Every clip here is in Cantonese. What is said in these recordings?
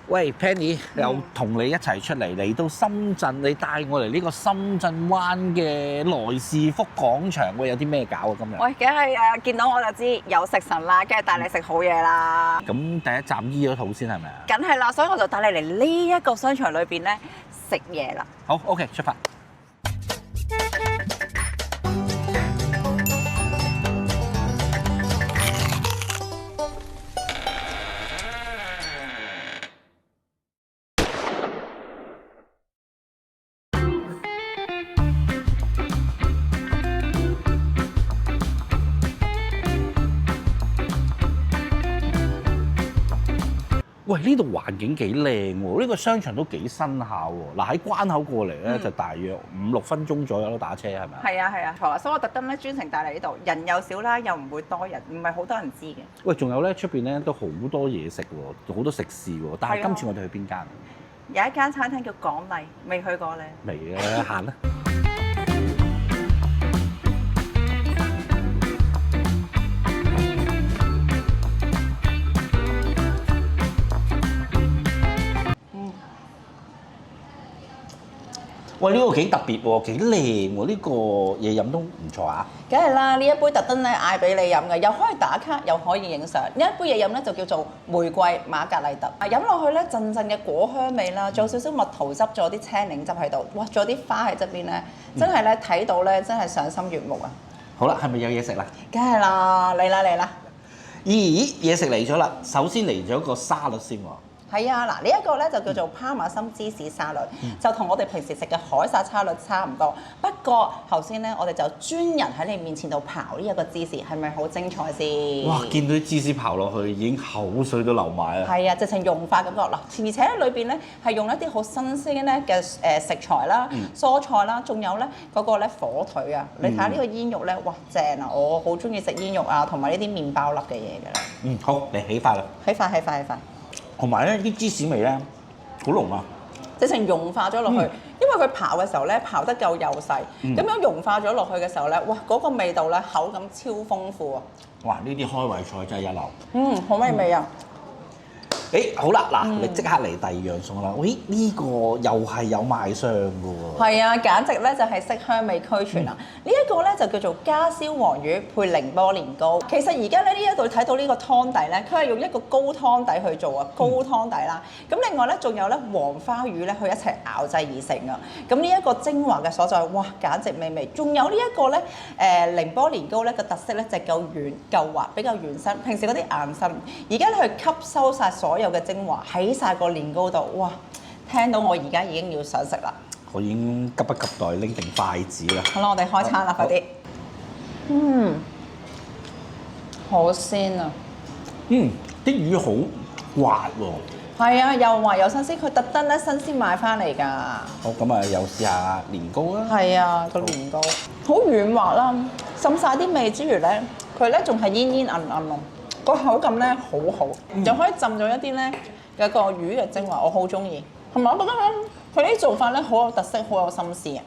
喂 Penny，又同你一齊出嚟到深圳，你帶我嚟呢個深圳灣嘅萊士福廣場，有啲咩搞啊今日？喂，梗係見到我就知有食神啦，梗係帶你食好嘢啦。咁第一站醫咗肚先係咪啊？梗係啦，所以我就帶你嚟呢一個商場裏邊咧食嘢啦。好 ，OK， 出發。喂，呢度環境幾靚喎，呢個商場都幾新下喎。嗱，喺關口過嚟咧，就大約5-6分鐘左右咯，打車係咪啊？係啊係啊，錯啊！所以我特登咧專程帶嚟呢度，人又少啦，又唔會多人，唔係好多人知嘅。喂，仲有咧出邊咧都好多嘢食喎，好多食肆喎。但係今次我哋去邊間？有一間餐廳叫港麗，未去過咧。未啊，行啦！喂，呢個幾特別喎，幾靚喎，呢個嘢飲都唔錯啊！梗係啦，呢一杯特登咧嗌俾你飲嘅，又可以打卡，又可以影相。呢一杯嘢飲咧就叫做玫瑰瑪格麗特，飲落去咧陣陣嘅果香味啦，仲有少少蜜桃汁，仲有啲青檸汁喺度，哇！仲有啲花喺側邊咧，真係咧睇到咧真係賞心悅目啊！好啦，係咪有嘢食啦？梗係啦，嚟啦嚟啦！咦，嘢食嚟咗啦，首先嚟咗個沙律先喎。係啊，嗱呢一個咧就叫做帕瑪森芝士沙律，就同我哋平時食嘅海撒沙律差唔多。不過頭先咧，我哋就專人喺你面前度刨呢一個芝士，係咪好精彩先？哇！見到啲芝士刨落去，已經口水都流埋啦。係啊，直情融化感覺嗱，而且裏邊咧係用一啲好新鮮咧嘅食材啦、蔬菜啦，仲有咧嗰個咧火腿啊！你睇下呢個煙肉咧，哇正啊！我好中意食煙肉啊，同埋呢啲麵包粒嘅嘢㗎啦。好，嚟起飯啦！起飯起飯起飯！同埋咧啲芝士味咧好濃啊！直情融化咗落去，因為佢刨嘅時候咧刨得夠幼細，咁樣融化咗落去嘅時候咧，哇嗰個味道咧口感超豐富啊！哇！呢啲開胃菜真係一流。好美味啊！好啦，嗱，你即刻嚟第二樣餸啦。喂，呢個又係有賣相嘅喎。係啊，簡直咧就係色香味俱全啊！呢一個咧就叫做家燒黃魚配寧波年糕。其實而家咧呢一度睇到呢個湯底咧，佢係用一個高湯底去做啊，高湯底啦。咁另外咧仲有咧黃花魚咧，佢一齊熬製而成啊。咁呢一個精華嘅所在，哇，簡直美味！仲有呢一個咧寧波年糕咧個特色咧就係夠軟夠滑，比較軟身。平時嗰啲硬身，而家咧佢吸收晒所有嘅精華喺晒個年糕度，哇！聽到我而家已經要想食啦。我已經急不及待拎定筷子啦。好啦，我哋開餐啦，快啲。好鮮啊！啲魚好滑喎。係啊，又滑又新鮮，佢特登咧新鮮買翻嚟㗎。好，咁啊，又試下年糕啦。係啊，個年糕好軟滑啦，滲晒啲味之餘咧，佢咧仲係煙煙韌韌啊，個口感咧好好，又可以浸咗一啲咧有個魚嘅精華，我好中意。同埋我覺得咧，佢呢啲做法咧好有特色，好有心思啊！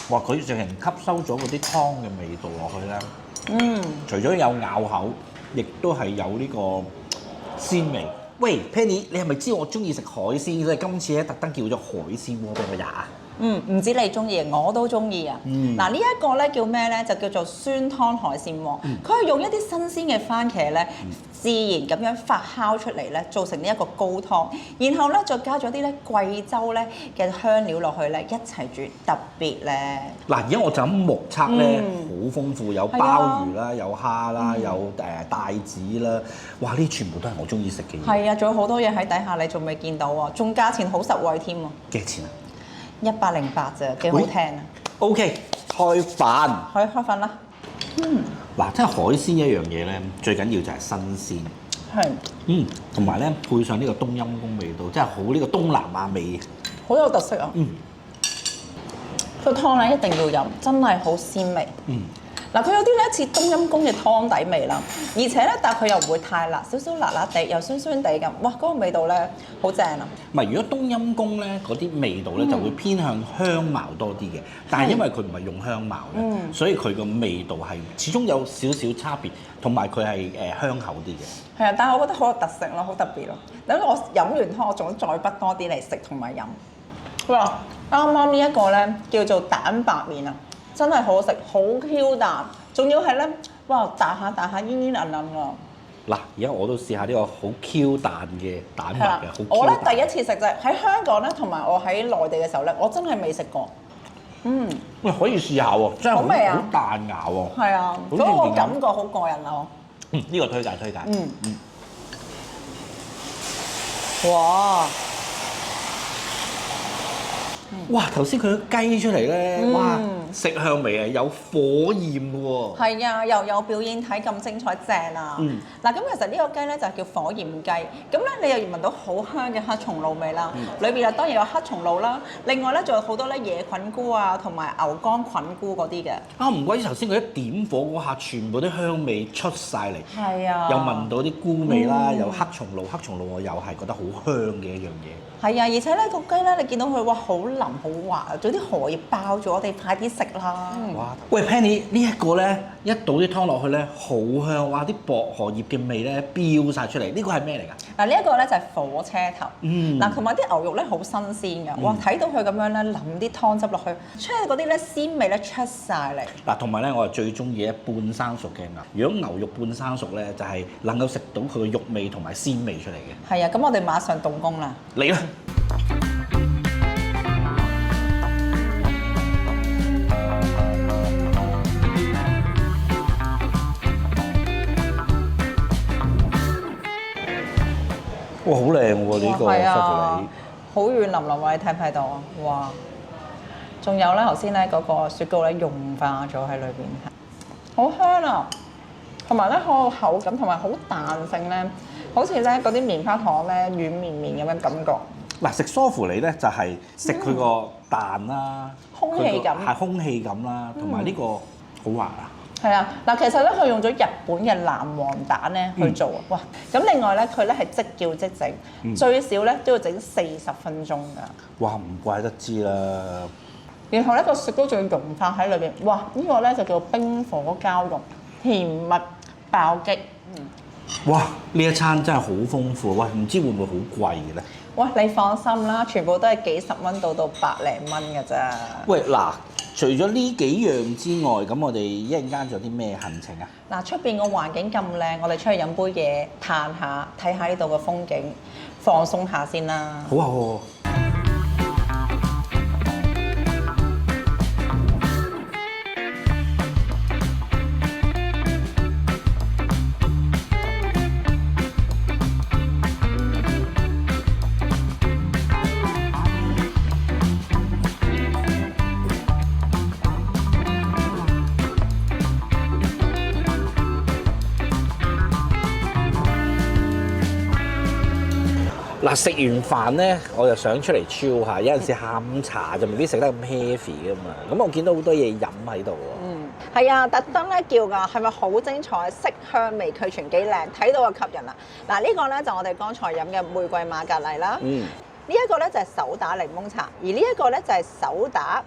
哇！佢直情吸收咗嗰啲湯嘅味道落去咧。除咗有咬口，亦都係有呢個鮮味。喂 ，Penny，你係咪知我中意食海鮮，所以今次咧特登叫咗海鮮鍋俾我食啊？唔止你中意，我都中意啊！嗱，呢一個咧叫咩咧？就叫做酸湯海鮮鍋。佢係用一啲新鮮嘅番茄咧，自然咁樣發酵出嚟咧，做成呢一個高湯，然後咧再加咗啲咧貴州咧嘅香料落去咧，一齊煮，特別咧。嗱，而家我就咁目測咧，好豐富，有鮑魚啦，有蝦啦，有帶子啦，哇！呢啲全部都係我中意食嘅嘢。係啊，仲有好多嘢喺底下，你仲未見到喎，仲價錢好實惠添喎。幾多錢啊？108咋，幾好聽啊！OK， 開飯。可以開飯啦。嗱，即係海鮮一樣嘢咧，最緊要就係新鮮。係。同埋咧配上呢個冬陰功味道，真係好呢個東南亞味。好有特色啊！個湯咧一定要飲，真係好鮮味。嗱，佢有啲咧似冬陰功嘅湯底味啦，而且咧，但係佢又唔會太辣，少少辣辣地，又酸酸地咁，哇！嗰個味道咧好正啊！唔係，如果冬陰功咧嗰啲味道咧就會偏向香茅多啲嘅，但係因為佢唔係用香茅咧，所以佢個味道係始終有少少差別，同埋佢係香口啲嘅。係啊，但係我覺得好有特色咯，好特別咯。等我飲完湯，我仲再畢多啲嚟食同埋飲。哇！啱啱呢一個咧叫做蛋白麵啊，真係好好食，好 Q 彈，仲要係咧，哇！彈下煙煙韌韌啊！嗱，而家我都試下呢個好 Q 彈嘅蛋白嘅，好 Q 彈。我咧第一次食就係喺香港咧，同埋我喺內地嘅時候咧，我真係未食過。喂，可以試下喎，真係好彈牙喎。係啊，嗰個感覺好過癮啊！呢個推介。哇！哇！頭先佢個雞出嚟咧，哇！食向味啊，有火焰喎。係啊，又有表演睇咁精彩，正啊！嗱，咁其實呢個雞咧就係叫火焰雞，咁咧你又聞到好香嘅黑松露味啦，裏邊又當然有黑松露啦，另外咧仲有好多咧野菌菇啊，同埋牛肝菌菇嗰啲嘅。啊，唔怪之頭先佢一點火嗰下，全部啲香味出晒嚟。係啊，又聞到啲菇味啦，又黑松露，我又係覺得好香嘅一樣嘢。係啊，而且咧個雞咧，你見到佢哇好腍好滑，仲有啲荷葉爆咗，我哋快啲食啦！哇！喂 Penny，呢一個咧一倒啲湯落去咧，好香！哇！啲薄荷葉嘅味咧飆晒出嚟，呢個係咩嚟㗎？嗱，呢一個咧就係火車頭。嗱，同埋啲牛肉咧好新鮮㗎，哇！睇到佢咁樣咧，淋啲湯汁落去，出嚟嗰啲咧鮮味咧出晒嚟。嗱，同埋咧我係最中意咧半生熟嘅牛。如果牛肉半生熟咧，就係能夠食到佢嘅肉味同埋鮮味出嚟嘅。係啊，咁我哋馬上動工啦！嚟啦！哇，好靚喎呢個係西啊，芙好軟腍腍喎，你睇唔睇到啊？哇！仲有咧，頭先咧嗰個雪糕咧融化咗喺裏邊，好香啊！同埋咧好有口感，同埋好彈性咧，好似咧嗰啲棉花糖咧軟綿綿咁嘅感覺。嗱，食梳芙梨咧就係食佢個蛋啦，空氣感係空氣感啦，同埋呢個好滑啊！係啊，嗱，其實咧佢用咗日本嘅藍黃蛋咧去做啊，哇！咁另外咧佢咧係即叫即整，最少咧都要整40分鐘㗎。哇，唔怪得知啦。然後咧個雪糕仲要融化喺裏邊，哇！呢個咧就叫冰火交融，甜蜜爆擊。哇！呢一餐真係好豐富，喂，唔知會唔會好貴嘅咧？喂，你放心啦，全部都係幾十蚊到百零蚊㗎咋。喂，嗱，除咗呢幾樣之外，咁我哋一陣間仲有啲咩行程啊？嗱，出邊個環境咁靚，我哋出去飲杯嘢，嘆下，睇下呢度嘅風景，放鬆下先啦。好啊，好啊。嗱，食完飯咧，我就想出嚟 chill 下。有陣時下午茶就未必食得咁 heavy 噶嘛。咁我見到好多嘢飲喺度喎。係啊，特登咧叫㗎，係咪好精彩？色香味俱全，幾靚，睇到就吸引啦。嗱，呢個咧就我哋剛才飲嘅玫瑰瑪格麗啦。呢一個咧就係手打檸檬茶，而呢一個咧就係手打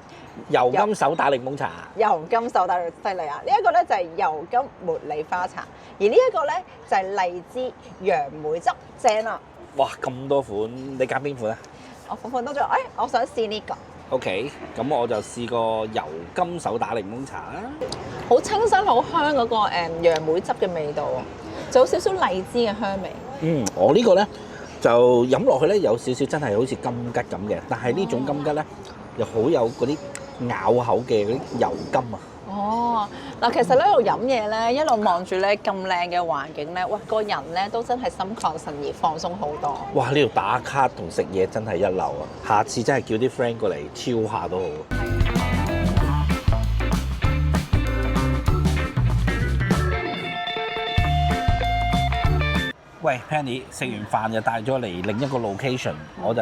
油甘手打檸檬茶。油甘手打犀利啊！呢一個咧就係油甘茉莉花茶，而呢一個咧就係荔枝楊梅汁，正啊！哇，咁多款，你揀邊款啊？我款款都做，我想試呢個。OK，咁我就試個油甘手打檸檬茶啦。好清新、好香嗰個楊梅汁嘅味道啊，就有少少荔枝嘅香味。我呢個咧就飲落去咧有少少真係好似金桔咁嘅，但係呢種金桔咧又好有嗰啲咬口嘅嗰啲油甘啊。哦，嗱，其實呢度飲嘢咧，一路望住咧咁靚嘅環境咧，哇，個人咧都真係心曠神怡，放鬆好多。哇！呢度打卡同食嘢真係一流啊！下次真係叫啲 friend 過嚟超下都好。喂 Penny，食完飯就帶咗嚟另一個 location，我就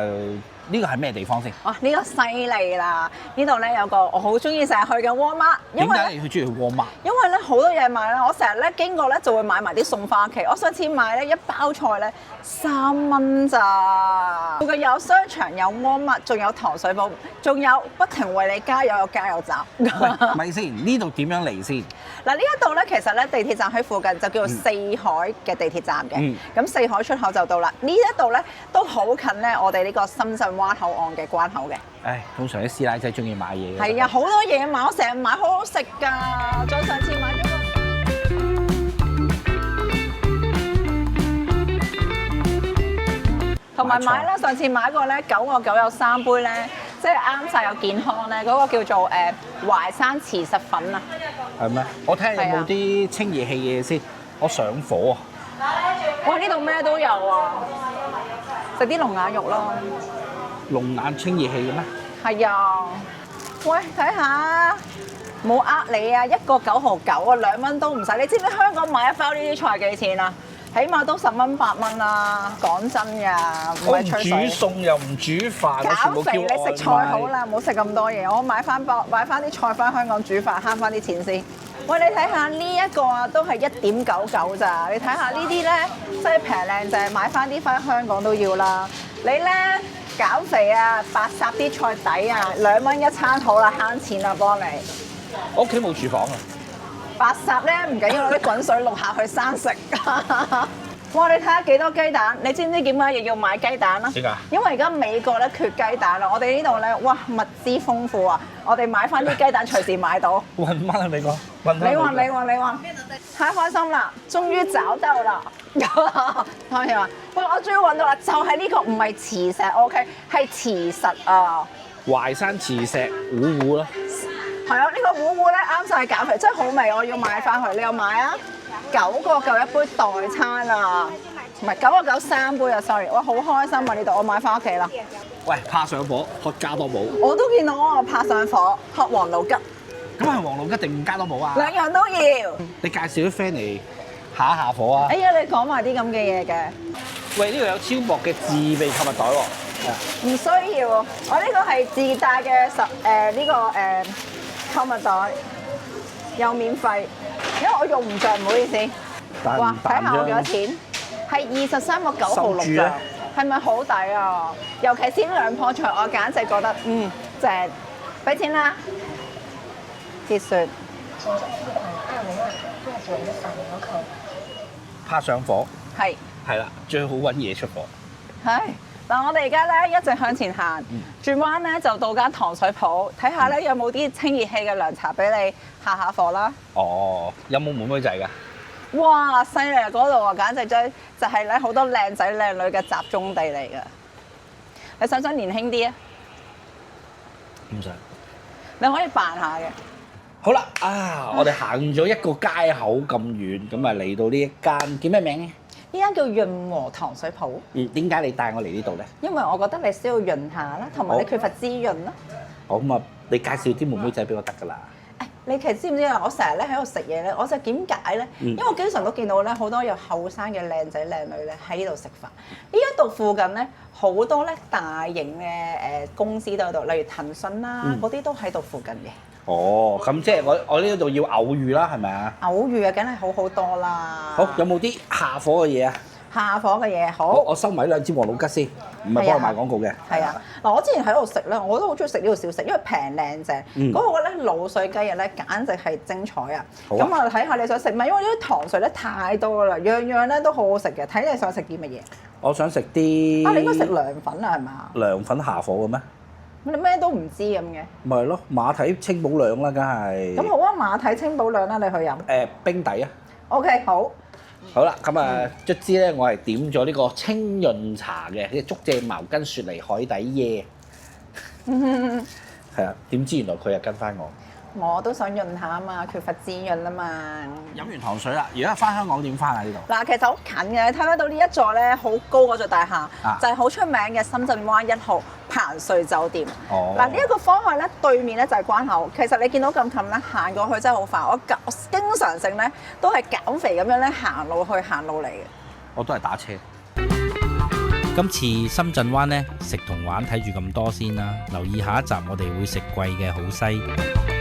呢個係咩地方先？哇！呢個犀利啦！呢度咧有個我好中意成日去嘅 Walmart，因點為咧解你去中意去 Walmart？因為咧好多嘢買啦，我成日咧經過咧就會買埋啲餸翻屋企。我上次買咧一包菜咧3蚊咋，附近有商場有 Walmart，仲有糖水鋪，仲有不停為你加油有加油站。喂，咪先，呢度點樣嚟先？嗱呢一度咧，其實咧地鐵站喺附近就叫做四海嘅地鐵站嘅。咁四海出口就到啦。呢一度咧都好近咧，我哋呢個深圳灣口岸嘅關口嘅。唉，通常啲師奶仔中意買嘢嘅。係啊，好多嘢買，我成日買，好好食㗎。再上次買咗同埋買啦，上次買過咧9個9有3杯咧，即係啱晒有健康咧，嗰個叫做淮山磁實粉啊。係咩？我睇下有冇啲清熱氣嘢先。我上火啊！哇！呢度咩都有啊，食啲龍眼肉咯。龍眼清熱氣嘅咩？係啊，喂，睇下，冇呃你啊，1個9毫9啊，2蚊都唔使。你知唔知香港買一包呢啲菜幾錢啊？起碼都10蚊8蚊啦，講真㗎，唔係吹水。我唔煮餸又唔煮飯，減肥你食菜好啦，唔好食咁多嘢。我買翻啲菜翻香港煮飯，慳翻啲錢先。喂，你睇下呢一個啊，都係1.99咋？你睇下呢啲咧，真係平靚正，買翻啲翻香港都要啦。你咧減肥啊，白霎啲菜底啊，2蚊一餐好啦，慳錢啦，幫你。我屋企冇廚房啊。白霎咧唔緊要，攞啲滾水淥下去生食。哇！你睇下幾多雞蛋？你知唔知點解要買雞蛋啊？點解？因為而家美國咧缺雞蛋啦，我哋呢度咧，哇，物資豐富啊！我哋買翻啲雞蛋隨時買到。運翻去美國，運你話，太開心啦！終於找到啦！當然話，喂，我終於揾到啦，就係呢個唔係磁石 ，OK， 係磁實啊！淮山磁石糊糊咯。係啊，呢個糊糊咧啱晒減肥，真係好味，我要買翻去。你有買啊？9個9一杯代餐啊，唔係9個9 3杯啊 ，sorry， 哇，好開心啊！呢度我買翻屋企啦。喂，拍上火，喝加多寶。我都見到我拍上火，喝王老吉。咁係王老吉定加多寶啊？兩樣都要。你介紹啲 friend 嚟下一下火啊！哎呀，你講埋啲咁嘅嘢嘅。喂，呢度有超薄嘅自備購物袋喎。唔需要，我呢個係自帶嘅購物袋，又免費，因為我用唔着，唔好意思。哇，睇下我幾多錢？係23個9毫6咋，係咪好抵啊？尤其是呢兩棵菜，我簡直覺得正，俾錢啦！結算。拍上火。係。係啦，最好揾嘢出火。係。嗱，我哋而家咧一直向前行，轉彎咧就到間糖水鋪，睇下咧有冇啲清熱氣嘅涼茶俾你下下火啦。哦，有冇妹妹仔㗎？哇，犀利啊！嗰度啊，簡直就係咧好多靚仔靚女嘅集中地嚟㗎。你想唔想年輕啲啊？唔想。你可以扮下嘅。好啦，我哋行咗一個街口咁遠，咁啊嚟到呢一間叫咩名咧？呢間叫潤和糖水鋪。點解你帶我嚟呢度咧？因為我覺得你需要潤下啦，同埋你缺乏滋潤啦。好咁啊，你介紹啲妹妹仔俾我得㗎啦。你其實知唔知啊？我成日咧喺度食嘢咧，我就點解咧？因為我經常都見到咧好多有後生嘅靚仔靚女咧喺呢度食飯。呢一度附近咧好多咧大型嘅公司都喺度，例如騰訊啦嗰啲都喺度附近嘅。哦，咁即係我呢度要偶遇啦，係咪啊？偶遇啊，梗係好好多啦。好，有冇啲下火嘅嘢啊？下火嘅嘢好。我收埋兩支王老吉先，唔係幫我賣廣告嘅。係啊，嗱，我之前喺度食咧，我都好中意食呢度小食，因為平靚正。嗰個咧滷水雞翼咧，簡直係精彩啊！咁我睇下你想食咩？因為呢啲糖水咧太多啦，樣樣咧都好好食嘅。睇你想食啲乜嘢？我想食啲。你應該食涼粉啊，係嘛？涼粉下火嘅咩？你咩都唔知咁嘅。咪係咯，馬蹄清補涼啦，梗係。咁好啊，馬蹄清補涼啦，你去飲。冰底啊。OK，好。好啦，咁啊，卒之咧，我係點咗呢個清潤茶嘅，啲竹蔗茅根雪梨海底椰。係啊，點知原來佢又跟翻我。我都想潤下啊嘛，缺乏滋潤啊嘛。飲完糖水啦，而家翻香港點翻啊？呢度嗱，其實好近嘅，你睇得到呢一座咧好高嗰座大廈，就係好出名嘅深圳灣1號彭瑞酒店。哦。嗱，呢一個方向咧，對面咧就係關口。其實你見到咁近咧，行過去真係好快。我經常性咧都係減肥咁樣咧行路去行路嚟嘅。我都係打車。今次深圳灣呢，食同玩睇住咁多先啦，留意下一集我哋會食貴嘅好西。